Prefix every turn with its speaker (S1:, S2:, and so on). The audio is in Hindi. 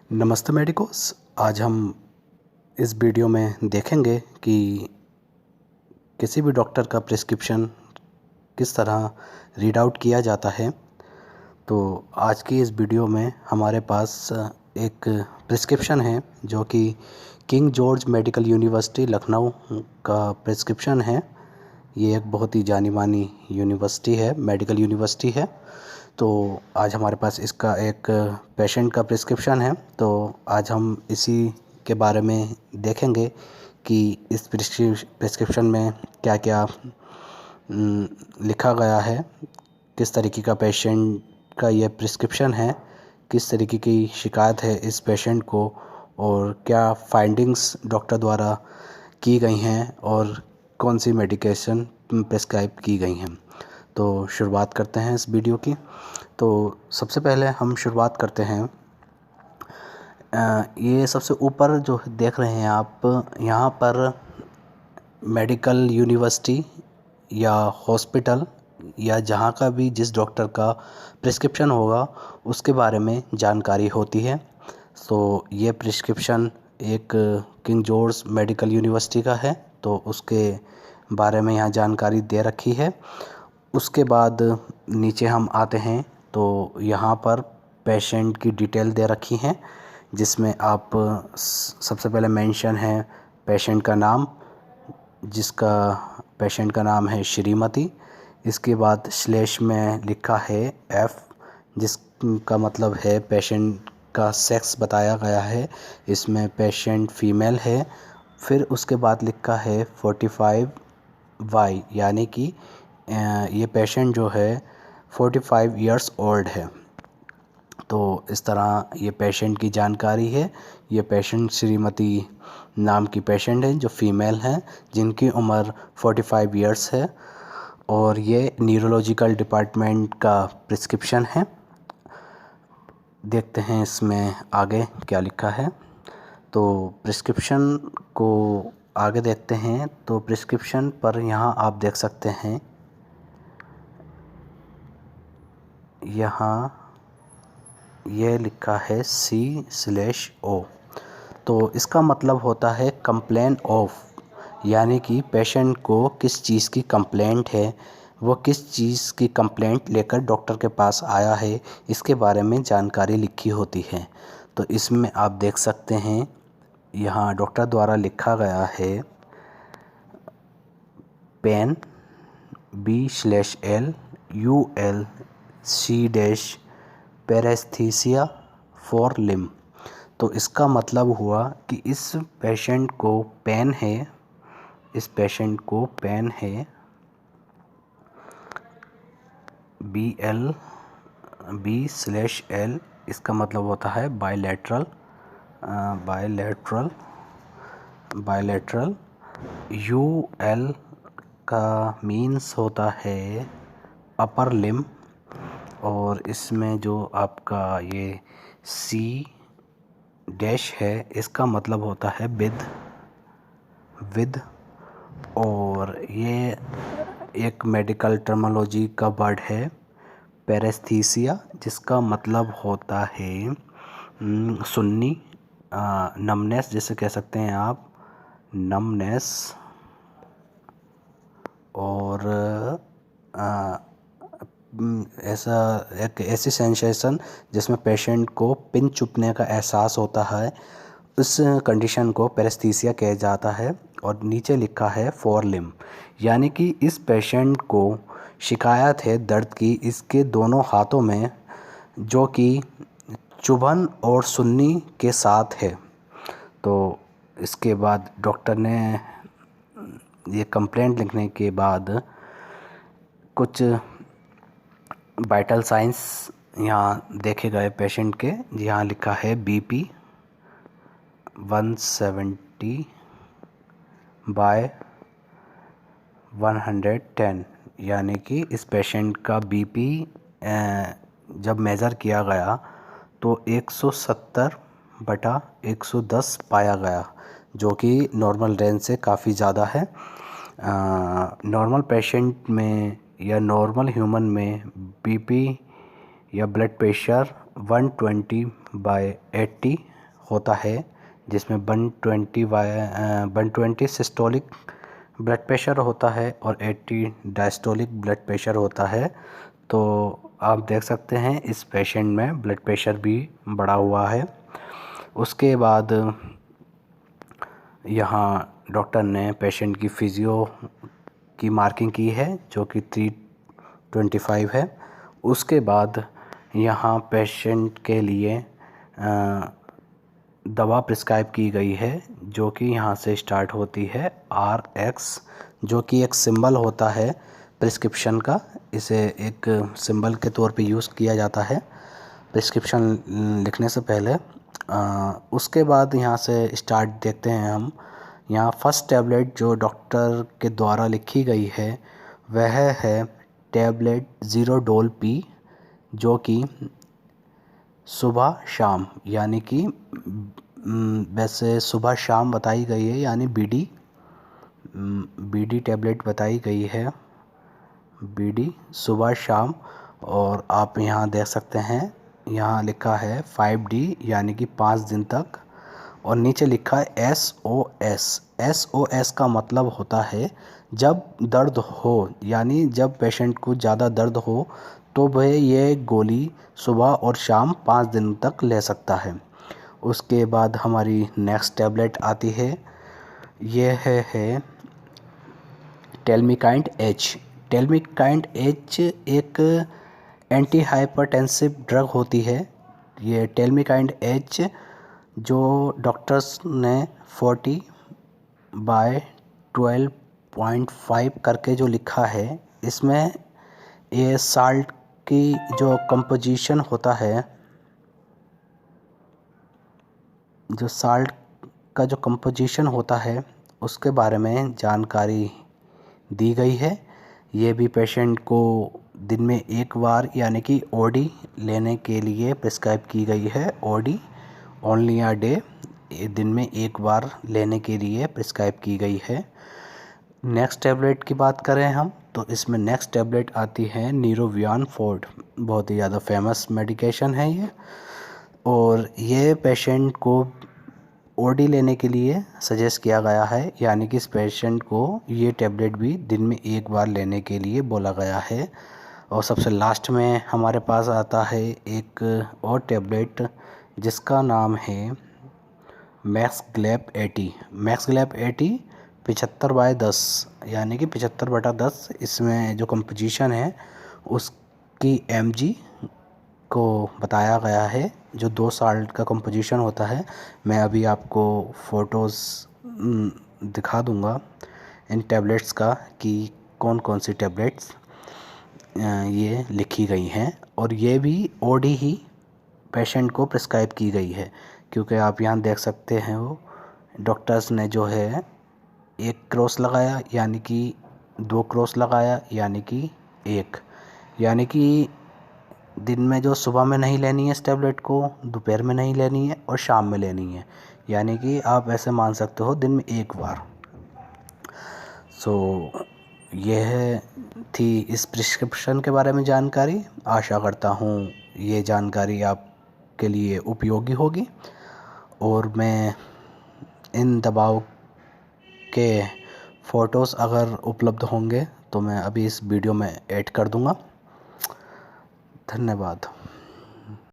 S1: नमस्ते मेडिकोस। आज हम इस वीडियो में देखेंगे कि किसी भी डॉक्टर का प्रिस्क्रिप्शन किस तरह रीड आउट किया जाता है। तो आज की इस वीडियो में हमारे पास एक प्रिस्क्रिप्शन है जो कि king George medical university Lucknow का प्रिस्क्रिप्शन है। ये एक बहुत ही जानी मानी यूनिवर्सिटी है, मेडिकल यूनिवर्सिटी है। तो आज हमारे पास इसका एक पेशेंट का प्रिस्क्रिप्शन है। तो आज हम इसी के बारे में देखेंगे कि इस प्रिस्क्रिप्शन में क्या क्या लिखा गया है, किस तरीके का पेशेंट का ये प्रिस्क्रिप्शन है, किस तरीके की शिकायत है इस पेशेंट को और क्या फाइंडिंग्स डॉक्टर द्वारा की गई हैं और कौन सी मेडिकेशन प्रेस्क्राइब की गई हैं। तो शुरुआत करते हैं इस वीडियो की। तो सबसे पहले हम शुरुआत करते हैं। ये सबसे ऊपर जो देख रहे हैं आप, यहाँ पर मेडिकल यूनिवर्सिटी या हॉस्पिटल या जहाँ का भी जिस डॉक्टर का प्रिस्क्रिप्शन होगा उसके बारे में जानकारी होती है। तो ये प्रिस्क्रिप्शन एक किंग जॉर्ज मेडिकल यूनिवर्सिटी का है, तो उसके बारे में यहाँ जानकारी दे रखी है। उसके बाद नीचे हम आते हैं तो यहाँ पर पेशेंट की डिटेल दे रखी हैं, जिसमें आप सबसे पहले मेंशन है पेशेंट का नाम, जिसका पेशेंट का नाम है श्रीमती। इसके बाद स्लैश में लिखा है एफ, जिसका मतलब है पेशेंट का सेक्स बताया गया है, इसमें पेशेंट फीमेल है। फिर उसके बाद लिखा है 45 वाई, यानी कि ये पेशेंट जो है 45 इयर्स ओल्ड है। तो इस तरह ये पेशेंट की जानकारी है। ये पेशेंट श्रीमती नाम की पेशेंट है जो फीमेल है, जिनकी उम्र 45 इयर्स है और ये न्यूरोलॉजिकल डिपार्टमेंट का प्रिस्क्रिप्शन है। देखते हैं इसमें आगे क्या लिखा है। तो प्रिस्क्रिप्शन को आगे देखते हैं। तो प्रिस्क्रिप्शन पर यहाँ आप देख सकते हैं, यहाँ ये लिखा है C/O। तो इसका मतलब होता है कंप्लेन ऑफ, यानी कि पेशेंट को किस चीज़ की कंप्लेंट है, वो किस चीज़ की कंप्लेंट लेकर डॉक्टर के पास आया है, इसके बारे में जानकारी लिखी होती है। तो इसमें आप देख सकते हैं यहाँ डॉक्टर द्वारा लिखा गया है pain B/L UL C- paresthesia for limb. तो इसका मतलब हुआ कि इस पेशेंट को पेन है, इस पेशेंट को पेन है B/L, इसका मतलब होता है बायलैटरल, बायलैटरल। UL का मीन्स होता है अपर लिम, और इसमें जो आपका ये C- है, इसका मतलब होता है विद। और ये एक मेडिकल टर्मिनोलॉजी का वर्ड है पैरेस्थीसिया, जिसका मतलब होता है सुन्नी, नमनेस जिसे कह सकते हैं आप, नमनेस। और ऐसा एक ऐसी सेंसेशन जिसमें पेशेंट को पिन चुभने का एहसास होता है, उस कंडीशन को पैरेस्थीसिया कहा जाता है। और नीचे लिखा है फॉर लिम, यानी कि इस पेशेंट को शिकायत है दर्द की इसके दोनों हाथों में, जो कि चुभन और सुन्नी के साथ है। तो इसके बाद डॉक्टर ने ये कंप्लेंट लिखने के बाद कुछ वाइटल साइंस यहाँ देखे गए पेशेंट के। यहाँ लिखा है BP 170/110, यानी कि इस पेशेंट का BP जब मेज़र किया गया तो 170/110 पाया गया, जो कि नॉर्मल रेंज से काफ़ी ज़्यादा है। नॉर्मल पेशेंट में या नॉर्मल ह्यूमन में BP या ब्लड प्रेशर 120/80 होता है, जिसमें 120 सिस्टोलिक ब्लड प्रेशर होता है और 80 डायस्टोलिक ब्लड प्रेशर होता है। तो आप देख सकते हैं इस पेशेंट में ब्लड प्रेशर भी बढ़ा हुआ है। उसके बाद यहाँ डॉक्टर ने पेशेंट की फिजियो की मार्किंग की है जो कि 325 है। उसके बाद यहाँ पेशेंट के लिए दवा प्रिस्क्राइब की गई है जो कि यहाँ से स्टार्ट होती है RX, जो कि एक सिंबल होता है प्रिस्क्रिप्शन का। इसे एक सिंबल के तौर पे यूज़ किया जाता है प्रिस्क्रिप्शन लिखने से पहले। उसके बाद यहाँ से स्टार्ट देखते हैं हम। यहाँ फर्स्ट टैबलेट जो डॉक्टर के द्वारा लिखी गई है वह है टैबलेट ज़ीरोडोल-P, जो कि सुबह शाम यानी कि वैसे सुबह शाम बताई गई है, यानी BD टैबलेट बताई गई है, BD सुबह शाम। और आप यहाँ देख सकते हैं यहाँ लिखा है 5D यानी कि 5 दिन तक, और नीचे लिखा है SOS। SOS का मतलब होता है जब दर्द हो, यानी जब पेशेंट को ज़्यादा दर्द हो तो वह ये गोली सुबह और शाम 5 दिन तक ले सकता है। उसके बाद हमारी नेक्स्ट टैबलेट आती है, ये है टेलमिकाइंड H। टेलमिकाइंड H एक एंटी हाइपरटेंसिव ड्रग होती है। ये टेलमिकाइंड H जो डॉक्टर्स ने 40/12.5 करके जो लिखा है, इसमें ये साल्ट की जो कंपोजिशन होता है, जो साल्ट का जो कंपोजिशन होता है उसके बारे में जानकारी दी गई है। ये भी पेशेंट को दिन में एक बार यानी कि OD लेने के लिए प्रिस्क्राइब की गई है। OD ओनली अ डे, दिन में एक बार लेने के लिए प्रिस्क्राइब की गई है। नेक्स्ट टैबलेट की बात करें हम तो इसमें नेक्स्ट टैबलेट आती है नीरोवियन फोर्ट। बहुत ही ज़्यादा फेमस मेडिकेशन है ये, और ये पेशेंट को OD लेने के लिए सजेस्ट किया गया है, यानी कि इस पेशेंट को ये टैबलेट भी दिन में एक बार लेने के लिए बोला गया है। और सबसे लास्ट में हमारे पास आता है एक और टैबलेट जिसका नाम है मैक्सग्लैप 80। मैक्सग्लैप 80 75/10 यानी कि 75/10, इसमें जो कंपोजिशन है उसकी mg को बताया गया है, जो 2 साल्ट का कंपोजिशन होता है। मैं अभी आपको फ़ोटोज़ दिखा दूंगा इन टैबलेट्स का कि कौन कौन सी टैबलेट्स ये लिखी गई हैं, और ये भी OD ही पेशेंट को प्रिस्क्राइब की गई है, क्योंकि आप यहाँ देख सकते हैं वो डॉक्टर्स ने जो है 1 क्रॉस लगाया यानी कि 2 क्रॉस लगाया यानी कि 1, यानी कि दिन में जो सुबह में नहीं लेनी है इस टैबलेट को, दोपहर में नहीं लेनी है और शाम में लेनी है, यानी कि आप ऐसे मान सकते हो दिन में एक बार। यह थी इस प्रिस्क्रिप्शन के बारे में जानकारी। आशा करता हूँ ये जानकारी आपके लिए उपयोगी होगी, और मैं इन दवाओं के फ़ोटोज़ अगर उपलब्ध होंगे तो मैं अभी इस वीडियो में ऐड कर दूँगा। धन्यवाद।